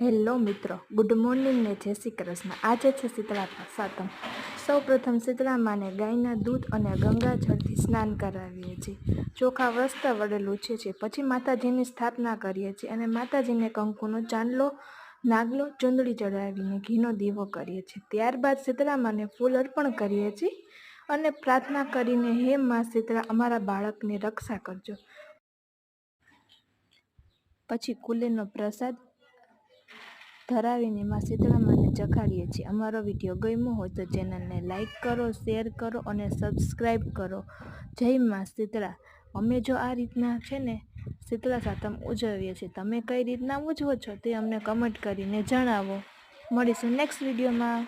Hello મિત્રો, good morning ને જય શ્રી કૃષ્ણ। આજે છે શીતળા સાતમ। સૌ પ્રથમ શીતળા માને ગાયના દૂધ અને ગંગાજળથી સ્નાન કરાવીએ છીએ, ચોખા વસ્ત્ર વડે લૂછીએ છીએ, પછી માતાજીની સ્થાપના કરીએ છીએ અને માતાજીને કંકુનો ચાંદલો, નાગલો, ચૂંદડી ચડાવીને ઘીનો દીવો કરીએ છીએ। ત્યારબાદ શીતળા માને ફૂલ અર્પણ કરીએ છીએ અને પ્રાર્થના કરીને, હે મા શીતળા, અમારા બાળકની રક્ષા કરજો। પછી કુલેરનો પ્રસાદ ધરાવીને માં શીતળા માને ચખાડીએ છીએ। અમારો વિડીયો ગમ્યો હોય તો ચેનલને લાઈક કરો, શેર કરો અને સબસ્ક્રાઈબ કરો। જય માં શીતળા। અમે જો આ રીતના છે ને શીતળા સાતમ ઉજવીએ છીએ, તમે કઈ રીતના ઉજવો છો તે અમને કમેન્ટ કરીને જણાવો। મળીશું નેક્સ્ટ વિડીયોમાં।